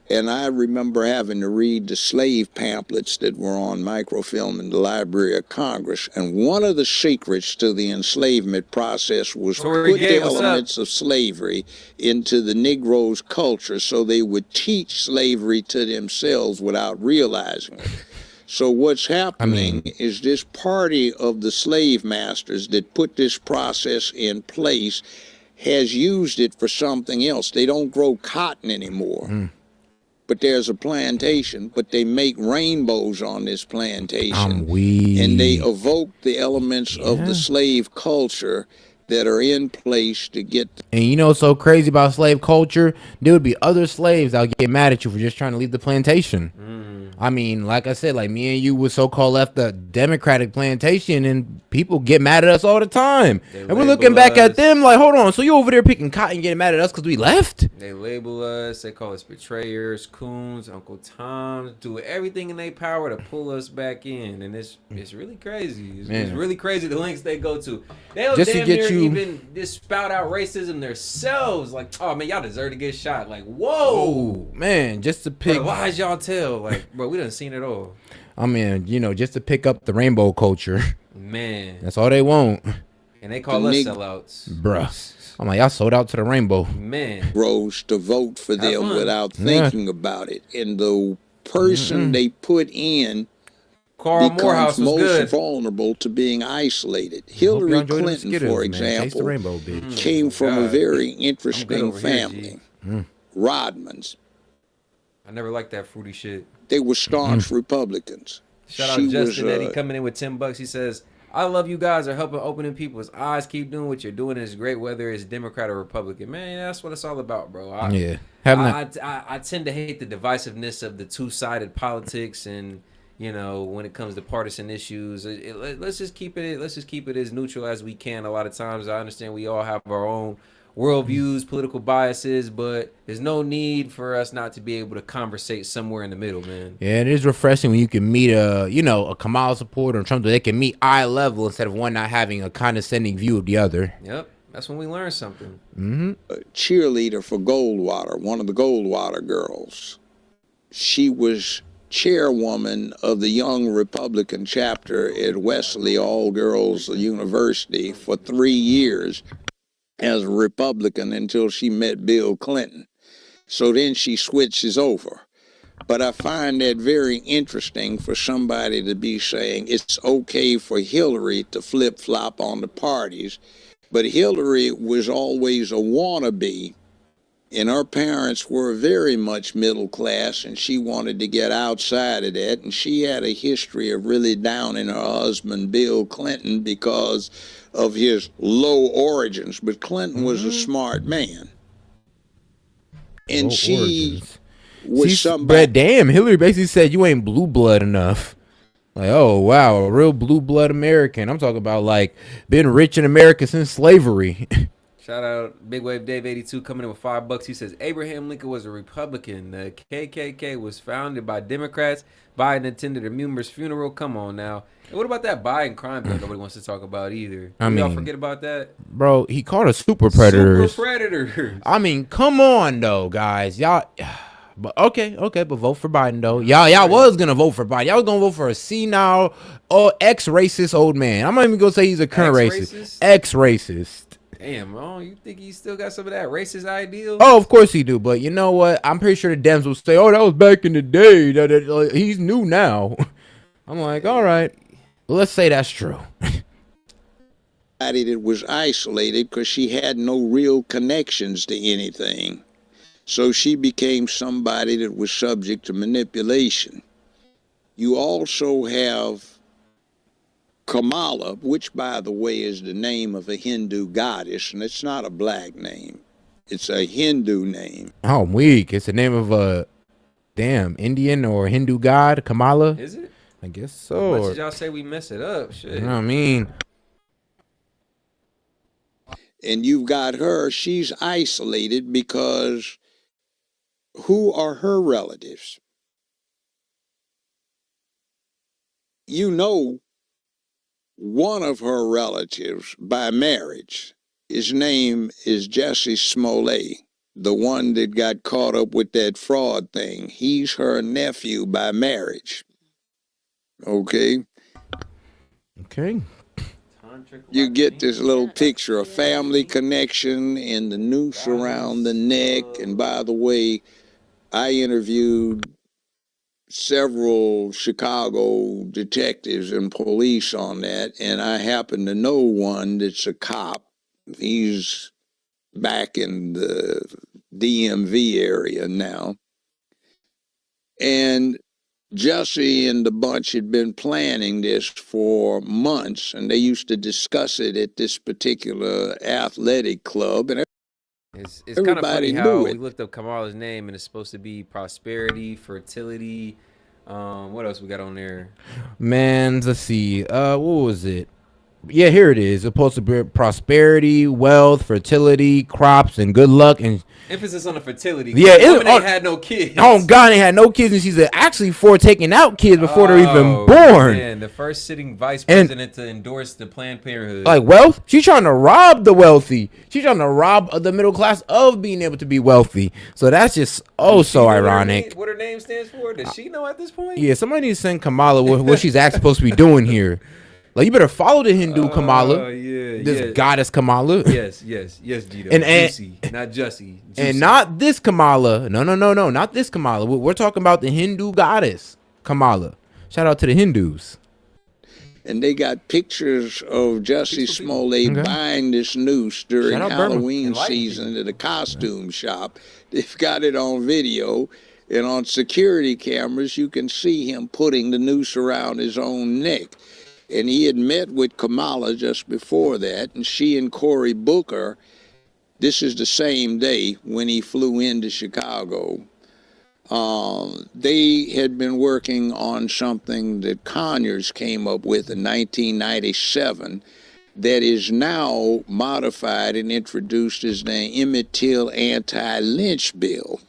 And I remember having to read the slave pamphlets that were on microfilm in the Library of Congress. And one of the secrets to the enslavement process was put the elements of slavery into the Negro's culture so they would teach slavery to themselves without realizing it. So what's happening is this party of the slave masters that put this process in place has used it for something else. They don't grow cotton anymore. But there's a plantation, but they make rainbows on this plantation. And they evoke the elements of the slave culture that are in place to get. And you know what's so crazy about slave culture? There would be other slaves that would get mad at you for just trying to leave the plantation. I mean, like I said, like me and you would so-called left the Democratic plantation, and people get mad at us all the time. And we're looking back at them like, hold on, so you over there picking cotton, getting mad at us because we left? They label us, they call us betrayers, coons, Uncle Toms, do everything in their power to pull us back in. And it's really crazy. It's really crazy the lengths they go to. They'll just damn near even just spout out racism themselves. Like, oh man, y'all deserve to get shot. Like, whoa. Man, just to pick. Lies y'all tell. Like, bro, we done seen it all. I mean, you know, just to pick up the rainbow culture. Man. That's all they want. And they call us sellouts. Bruh. I'm like, y'all sold out to the rainbow. Man. Rose to vote for them without thinking about it. And the person they put in Carl becomes Morehouse was most good. vulnerable to being isolated. Hope Hillary y'all enjoy them Clinton, Skittles, for man. Taste the example, rainbow, bitch. came from a God. very I'm good interesting over here, family. G. Rodmans. I never liked that fruity shit. They were staunch Republicans. Shout out Justin Eddie coming in with $10. He says, I love you guys are helping opening people's eyes. Keep doing what you're doing. It's great whether it's Democrat or Republican. Man, that's what it's all about, bro. I tend to hate the divisiveness of the two-sided politics, and you know, when it comes to partisan issues, let's just keep it as neutral as we can. A lot of times, I understand we all have our own worldviews, political biases, but there's no need for us not to be able to conversate somewhere in the middle, man. Yeah, it is refreshing when you can meet a Kamala supporter or Trump. They can meet eye level instead of one not having a condescending view of the other. Yep, that's when we learn something. A cheerleader for Goldwater, one of the Goldwater girls. She was chairwoman of the Young Republican chapter at Wesley All Girls University for 3 years as a Republican until she met Bill Clinton. So then she switches over. But I find that very interesting for somebody to be saying it's okay for Hillary to flip-flop on the parties. But Hillary was always a wannabe, and her parents were very much middle class, and she wanted to get outside of that. And she had a history of really downing her husband, Bill Clinton, because of his low origins. But Clinton was a smart man. And she was somebody. But damn, Hillary basically said you ain't blue blood enough. Like, oh wow, a real blue blood American. I'm talking about like been rich in America since slavery. Shout out Big Wave Dave 82 coming in with $5. He says Abraham Lincoln was a Republican. The KKK was founded by Democrats. Biden attended a member's funeral. Come on now. And what about that Biden crime bill nobody wants to talk about either? Y'all forget about that? Bro, he called us super predators. Super predators. I mean, come on though, guys. Y'all but okay, but vote for Biden though. Y'all was gonna vote for Biden. Y'all was gonna vote for a senile or ex-racist old man. I'm not even gonna say he's a current racist. Ex-racist. Damn, bro, you think he still got some of that racist ideal? Oh, of course he do. But you know what? I'm pretty sure the Dems will say, "Oh, that was back in the day. He's new now." I'm like, all right, well, let's say that's true. That was isolated because she had no real connections to anything. So she became somebody that was subject to manipulation. You also have Kamala, which, by the way, is the name of a Hindu goddess, and it's not a black name. It's a Hindu name. Oh, I'm weak. It's the name of a Indian or Hindu god, Kamala. Is it? I guess so. As much as y'all say we mess it up, shit. You know what I mean? And you've got her, she's isolated because who are her relatives? You know, one of her relatives by marriage, his name is Jesse Smollett, the one that got caught up with that fraud thing. He's her nephew by marriage. Okay? Okay. You get this little picture of family connection and the noose around the neck. And by the way, I interviewed several Chicago detectives and police on that, and I happen to know one that's a cop. He's back in the DMV area now. And Jesse and the bunch had been planning this for months, and they used to discuss it at this particular athletic club. And it's kind of funny how we looked up Kamala's name, and it's supposed to be prosperity, fertility. What else we got on there? Man, let's see. What was it? Yeah, here it is. It's supposed to be prosperity, wealth, fertility, crops, and good luck. And emphasis on the fertility. Yeah, they had no kids. Oh God, they had no kids, and she's actually for taking out kids before they're even born. Man, the first sitting vice president to endorse the Planned Parenthood. Like wealth, she's trying to rob the wealthy. She's trying to rob the middle class of being able to be wealthy. So that's just so ironic. What her name stands for? Does she know at this point? Yeah, somebody needs to send Kamala what she's actually supposed to be doing here. Like, you better follow the Hindu Kamala. This goddess Kamala. Yes, Gito. And Juicy, not Jussie. And not this Kamala. No, not this Kamala. We're talking about the Hindu goddess Kamala. Shout out to the Hindus. And they got pictures of Jussie Smollett buying this noose during Halloween season at a costume shop. They've got it on video, and on security cameras, you can see him putting the noose around his own neck. And he had met with Kamala just before that, and she and Cory Booker, this is the same day when he flew into Chicago. They had been working on something that Conyers came up with in 1997 that is now modified and introduced as the Emmett Till anti-lynch bill.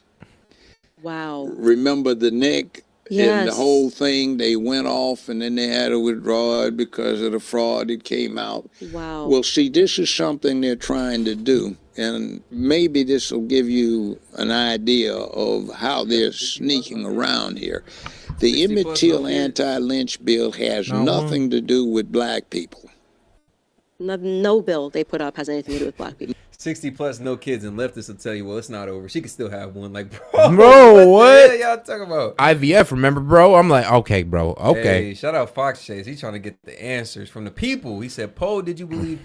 Wow. Remember the neck? Yes. And the whole thing, they went off and then they had to withdraw it because of the fraud that came out. Wow. Well, see, this is something they're trying to do. And maybe this will give you an idea of how they're sneaking around here. The Emmett Till anti-lynch bill has nothing to do with black people. No bill they put up has anything to do with black people. 60 plus, no kids, and leftists will tell you, well, it's not over. She could still have one. Like, bro, what? The hell y'all talking about? IVF, remember, bro? I'm like, okay, bro, okay. Hey, shout out Fox Chase. He's trying to get the answers from the people. He said, Poe, did you believe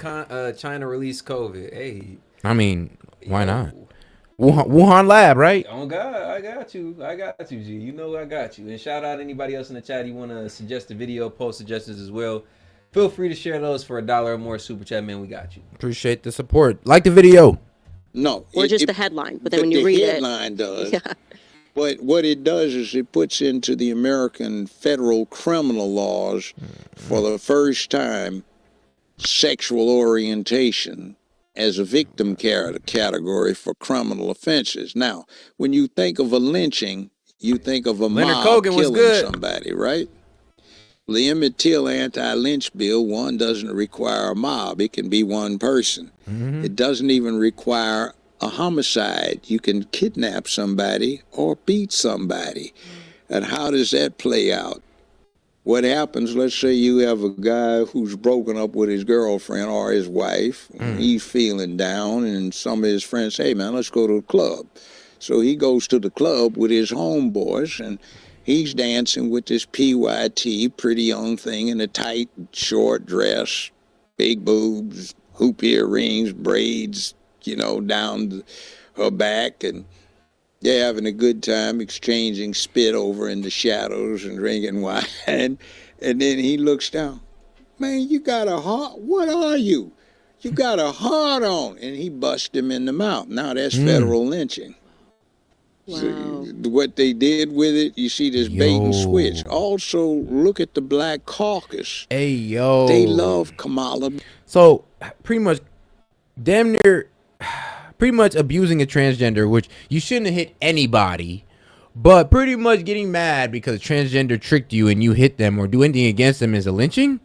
China released COVID? Hey. I mean, why not? Wuhan lab, right? Oh, God, I got you, G. You know I got you. And shout out anybody else in the chat. You want to suggest a video, post suggestions as well. Feel free to share those for $1 or more. Super chat, man. We got you. Appreciate the support. Like the video. No. Or just the headline. But then when you read it. The headline does. Yeah. But what it does is it puts into the American federal criminal laws for the first time sexual orientation as a victim category for criminal offenses. Now, when you think of a lynching, you think of a mob killing somebody, right? The Emmett Till anti-lynch bill, one, doesn't require a mob. It can be one person. It doesn't even require a homicide. You can kidnap somebody or beat somebody. And how does that play out? What happens, let's say you have a guy who's broken up with his girlfriend or his wife. He's feeling down, and some of his friends say, hey, man, let's go to the club. So he goes to the club with his homeboys, and he's dancing with this PYT, pretty young thing, in a tight, short dress, big boobs, hoop earrings, braids, you know, down her back. And they're having a good time exchanging spit over in the shadows and drinking wine. And then he looks down. Man, you got a heart? What are you? You got a heart on. And he busts him in the mouth. Now that's federal lynching. Wow. So what they did with it, you see this bait and switch. Also, look at the Black Caucus. Hey, yo. They love Kamala. So, pretty much, damn near, pretty much abusing a transgender, which you shouldn't have hit anybody, but pretty much getting mad because a transgender tricked you and you hit them or do anything against them is a lynching?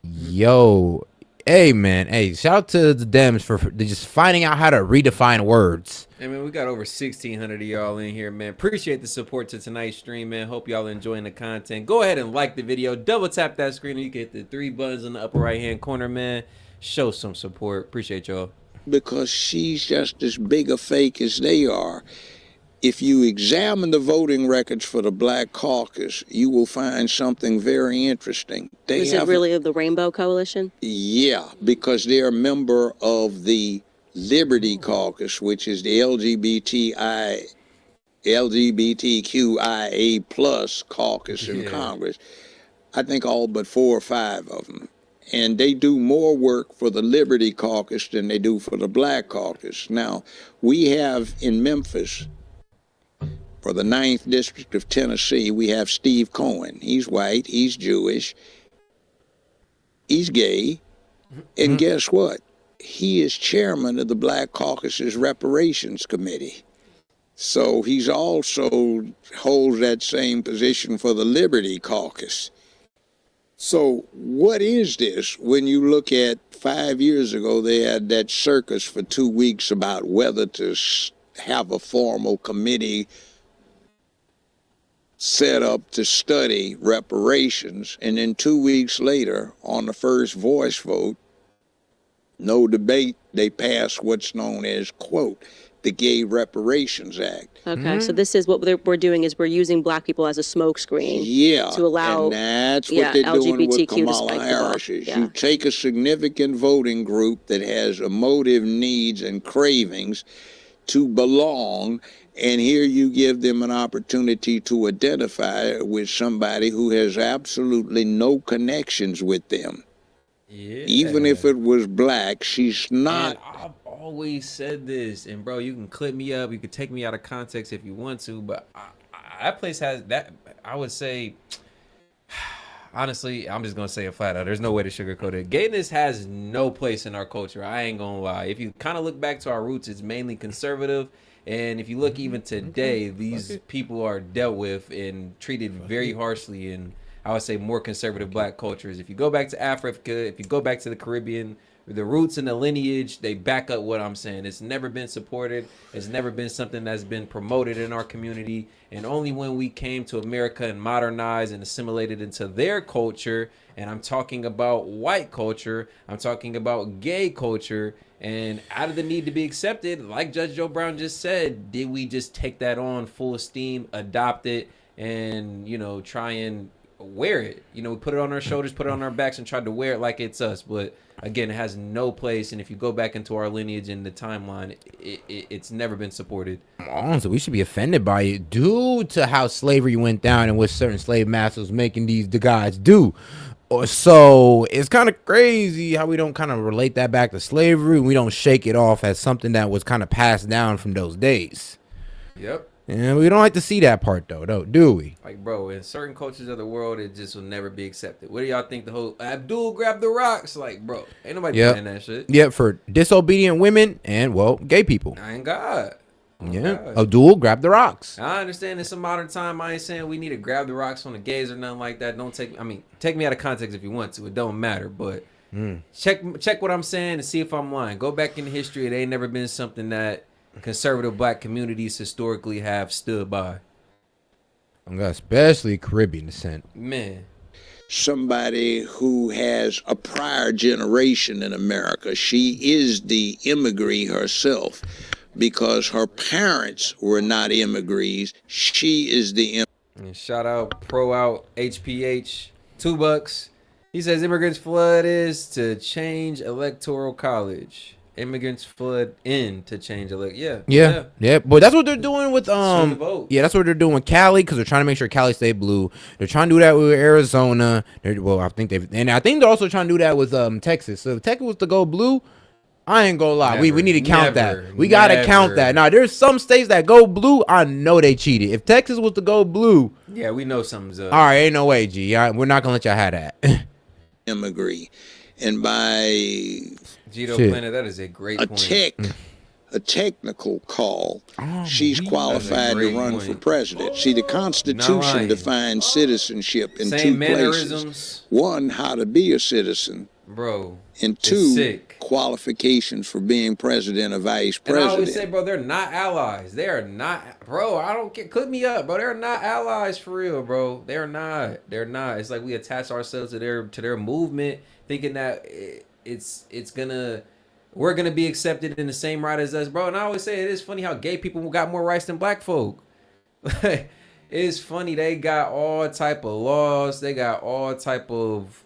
Yo. Hey, man. Hey, shout out to the Dems for just finding out how to redefine words. Hey, man, we got over 1,600 of y'all in here, man. Appreciate the support to tonight's stream, man. Hope y'all enjoying the content. Go ahead and like the video. Double tap that screen and you get the 3 buttons in the upper right-hand corner, man. Show some support. Appreciate y'all. Because she's just as big a fake as they are. If you examine the voting records for the Black Caucus, you will find something very interesting. Is it really of the Rainbow Coalition? Yeah, because they're a member of the Liberty Caucus, which is the LGBTQIA plus caucus in Congress. I think all but 4 or 5 of them. And they do more work for the Liberty Caucus than they do for the Black Caucus. Now, we have in Memphis, for the 9th District of Tennessee, we have Steve Cohen. He's white, he's Jewish, he's gay, and guess what? He is chairman of the Black Caucus's Reparations Committee. So he's also holds that same position for the Liberty Caucus. So what is this? When you look at 5 years ago, they had that circus for 2 weeks about whether to have a formal committee set up to study reparations, and then 2 weeks later, on the first voice vote, no debate, they passed what's known as, quote, the Gay Reparations Act. Okay, so this is what we're doing is we're using black people as a smokescreen. Yeah, to allow. and that's what they're doing with LGBTQ to Kamala spike the ball. Harris. Is Yeah. you take a significant voting group that has emotive needs and cravings to belong, and here you give them an opportunity to identify with somebody who has absolutely no connections with them. Yeah. Even if it was black, she's not. And I've always said this, and bro, you can clip me up, you can take me out of context if you want to, but that place has that. I would say, honestly, I'm just gonna say it flat out. There's no way to sugarcoat it. Gayness has no place in our culture. I ain't gonna lie. If you kind of look back to our roots, it's mainly conservative. And if you look even today, these people are dealt with and treated very harshly in, I would say, more conservative black cultures. If you go back to Africa, if you go back to the Caribbean, the roots and the lineage, they back up what I'm saying. It's never been supported. It's never been something that's been promoted in our community. And only when we came to America and modernized and assimilated into their culture, and I'm talking about white culture, I'm talking about gay culture, and out of the need to be accepted, like Judge Joe Brown just said, did we just take that on full esteem, adopt it, and, you know, try and wear it? You know, we put it on our shoulders, put it on our backs, and tried to wear it like it's us. But again, it has no place. And if you go back into our lineage and the timeline, it's never been supported. So we should be offended by it due to how slavery went down and what certain slave masters making the guys do. So it's kind of crazy how we don't kind of relate that back to slavery. We don't shake it off as something that was kind of passed down from those days. Yep. And we don't like to see that part though, do we? Like, bro, in certain cultures of the world, it just will never be accepted. What do y'all think the whole Abdul grabbed the rocks? Like, bro, ain't nobody playing that shit. Yep, for disobedient women and, well, gay people. Thank God. Oh, yeah, God. Abdul grabbed the rocks. I understand it's a modern time. I ain't saying we need to grab the rocks on the gays or nothing like that. Don't take, I mean, take me out of context if you want to. It don't matter. But check what I'm saying and see if I'm lying. Go back in history. It ain't never been something that conservative black communities historically have stood by. Especially Caribbean descent. Man. Somebody who has a prior generation in America. She is the immigrant herself because her parents were not immigrants. She is the And shout out, pro out, HPH, $2. He says immigrants flood is to change electoral college. Immigrants flood in to change Yeah. But that's what they're doing with vote. Yeah, that's what they're doing with Cali, because they're trying to make sure Cali stay blue. They're trying to do that with Arizona. I think they're also trying to do that with Texas. So if Texas was to go blue, I ain't gonna lie. We need to count that. We gotta count that. Now there's some states that go blue. I know they cheated. If Texas was to go blue, yeah, we know something's up. All right, ain't no way, G. We're not gonna let y'all have that. immigrant, and by Gito Planet, that is a great point. A technical call, she's qualified to run for president. See, the Constitution defines citizenship in two places. One, how to be a citizen. Bro. And two, qualifications for being president or vice president. And I always say, bro, they're not allies. They are not, bro. I don't get, clip me up, bro. They're not allies for real, bro. They're not. They're not. It's like we attach ourselves to their movement, thinking that we're gonna be accepted in the same right as us, bro. And I always say it is funny how gay people got more rights than black folk. It's funny, they got all type of laws, they got all type of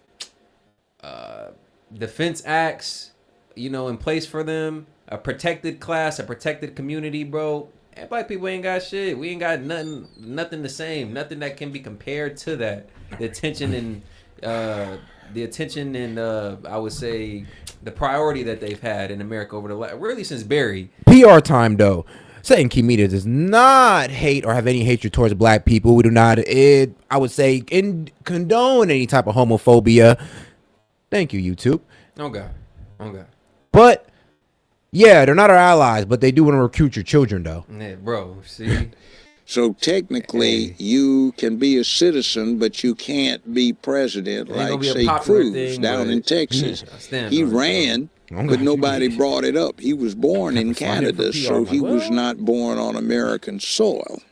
defense acts, in place for them, a protected class, a protected community, bro. And black people ain't got shit. We ain't got nothing the same, nothing that can be compared to that. The attention and I would say the priority that they've had in America over really since Barry. PR time though. Saying Kimita does not hate or have any hatred towards black people. We do not, I would say, condone any type of homophobia. Thank you, YouTube. Oh God. But yeah, they're not our allies, but they do want to recruit your children though. Yeah, bro. See. So technically, you can be a citizen, but you can't be president, like, say, Cruz down in Texas. He ran, but nobody brought it up. He was born in Canada, so he was not born on American soil.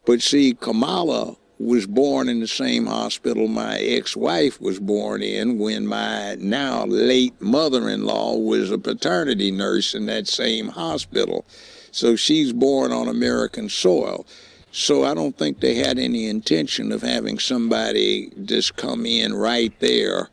But see, Kamala was born in the same hospital my ex-wife was born in when my now late mother-in-law was a paternity nurse in that same hospital. So she's born on American soil. So I don't think they had any intention of having somebody just come in right there